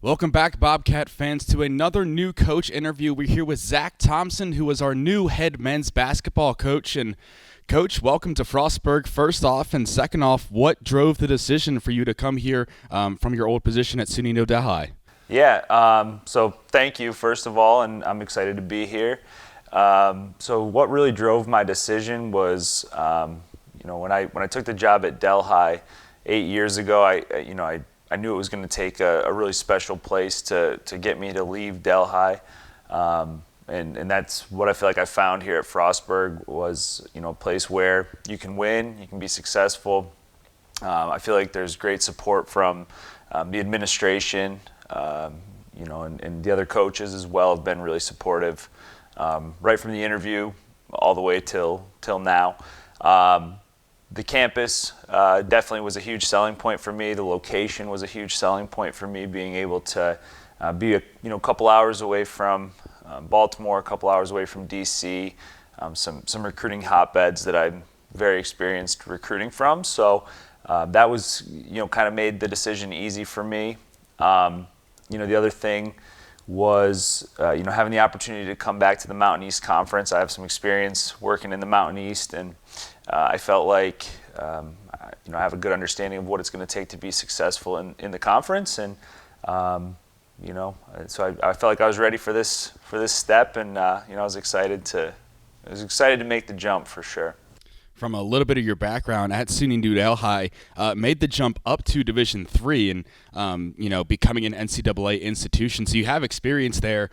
Welcome back, Bobcat fans, to another new coach interview. We're here with Zack Thomsen, who is our new head men's basketball coach. And Coach, welcome to Frostburg. First off, and second off, what drove the decision for you to come here from your old position at SUNY New Delhi? So thank you, first of all, and I'm excited to be here. So what really drove my decision was, when I took the job at Delhi 8 years ago, I knew it was going to take a really special place to get me to leave Delhi. And that's what I feel like I found here at Frostburg was, a place where you can win, you can be successful. I feel like there's great support from the administration, and the other coaches as well have been really supportive, right from the interview all the way till now. The campus definitely was a huge selling point for me. The location was a huge selling point for me, being able to be a couple hours away from Baltimore, a couple hours away from DC, some recruiting hotbeds that I'm very experienced recruiting from. So that was kind of made the decision easy for me. The other thing was having the opportunity to come back to the Mountain East Conference. I have some experience working in the Mountain East, and I felt like I have a good understanding of what it's going to take to be successful in the conference, and so I felt like I was ready for this step, and I was excited to make the jump for sure. From a little bit of your background at SUNY New Delhi, made the jump up to Division III and, becoming an NCAA institution. So you have experience there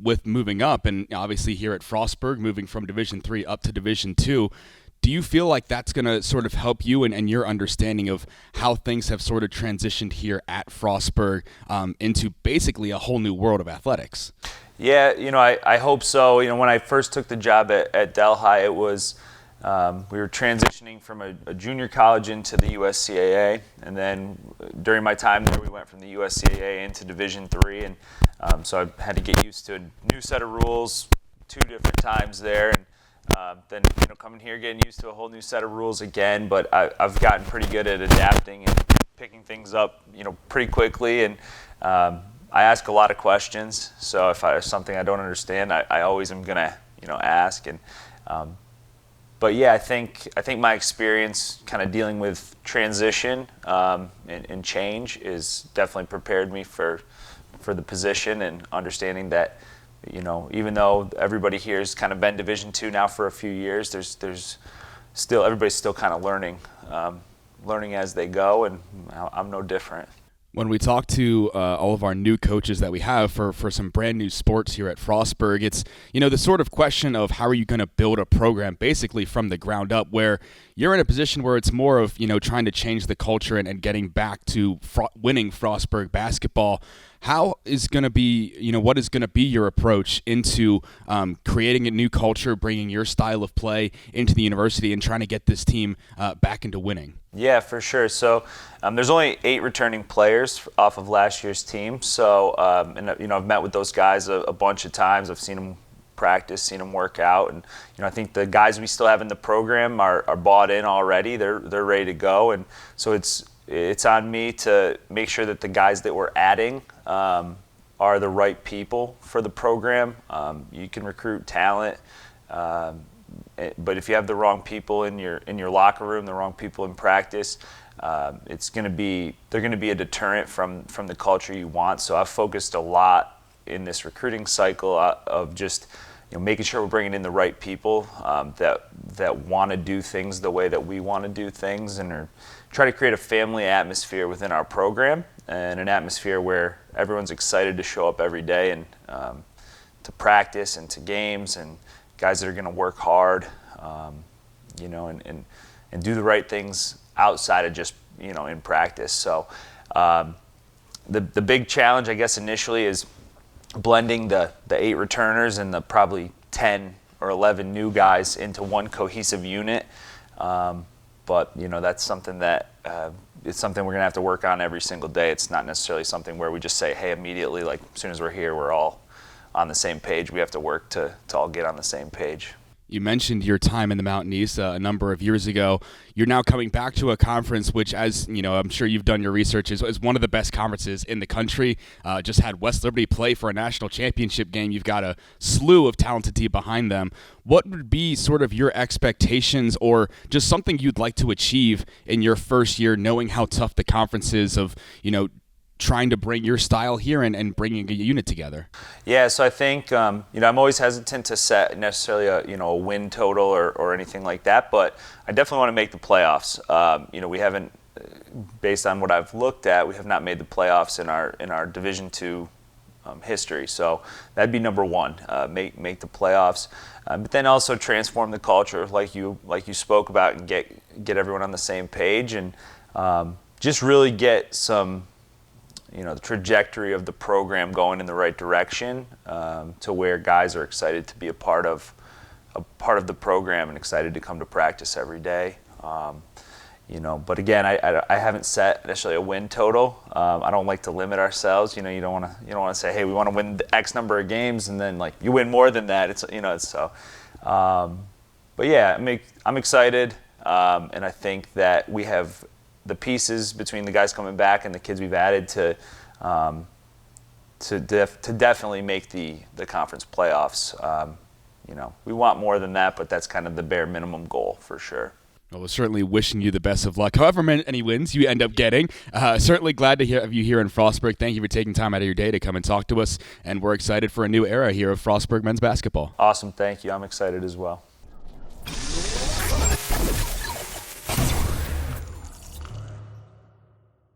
with moving up, and obviously here at Frostburg, moving from Division III up to Division II. Do you feel like that's going to sort of help you and your understanding of how things have sort of transitioned here at Frostburg into basically a whole new world of athletics? Yeah, I hope so. When I first took the job at Delhi, it was we were transitioning from a junior college into the USCAA, and then during my time there, we went from the USCAA into Division III, and so I had to get used to a new set of rules 2 different times there, and then coming here, getting used to a whole new set of rules again. But I've gotten pretty good at adapting and picking things up, pretty quickly, and I ask a lot of questions. So if there's something I don't understand, I always am gonna ask. And but yeah, I think my experience kind of dealing with transition and change is definitely prepared me for the position, and understanding that even though everybody here has kind of been Division II now for a few years, there's still everybody's still kind of learning as they go, and I'm no different. When we talk to all of our new coaches that we have for some brand new sports here at Frostburg, it's, the sort of question of how are you going to build a program basically from the ground up, where you're in a position where it's more of, trying to change the culture and getting back to winning Frostburg basketball. How is going to be, what is going to be your approach into creating a new culture, bringing your style of play into the university, and trying to get this team back into winning? Yeah, for sure. So there's only 8 returning players off of last year's team. So, I've met with those guys a bunch of times. I've seen them practice, seen them work out, and I think the guys we still have in the program are bought in already. They're ready to go, and so it's on me to make sure that the guys that we're adding are the right people for the program. You can recruit talent, but if you have the wrong people in your locker room, the wrong people in practice, they're going to be a deterrent from the culture you want. So I've focused a lot in this recruiting cycle of just making sure we're bringing in the right people that want to do things the way that we want to do things, and are try to create a family atmosphere within our program, and an atmosphere where everyone's excited to show up every day and to practice and to games, and guys that are going to work hard, and do the right things outside of just in practice. So the big challenge, I guess, initially is blending the 8 returners and the probably 10 or 11 new guys into one cohesive unit. But that's something that it's something we're gonna have to work on every single day. It's not necessarily something where we just say, hey, immediately, like as soon as we're here, we're all on the same page. We have to work to all get on the same page. You mentioned your time in the Mountain East a number of years ago. You're now coming back to a conference which, as you know, I'm sure you've done your research, is one of the best conferences in the country. Just had West Liberty play for a national championship game. You've got a slew of talented team behind them. What would be sort of your expectations or just something you'd like to achieve in your first year, knowing how tough the conference is of, trying to bring your style here and bringing a unit together? Yeah, so I think I'm always hesitant to set necessarily a win total or anything like that, but I definitely want to make the playoffs. We haven't, based on what I've looked at, we have not made the playoffs in our Division II history. So that'd be number one, make the playoffs, but then also transform the culture, like you spoke about, and get everyone on the same page, and just really get some. The trajectory of the program going in the right direction, to where guys are excited to be a part of the program and excited to come to practice every day. But again, I haven't set necessarily a win total. I don't like to limit ourselves. You don't want to say, hey, we want to win the X number of games, and then you win more than that. It's so. But yeah, I'm excited, and I think that we have the pieces between the guys coming back and the kids we've added to definitely make the conference playoffs. We want more than that, but that's kind of the bare minimum goal for sure. Well, we're certainly wishing you the best of luck. However many wins you end up getting, certainly glad to have you here in Frostburg. Thank you for taking time out of your day to come and talk to us, and we're excited for a new era here of Frostburg men's basketball. Awesome, thank you. I'm excited as well.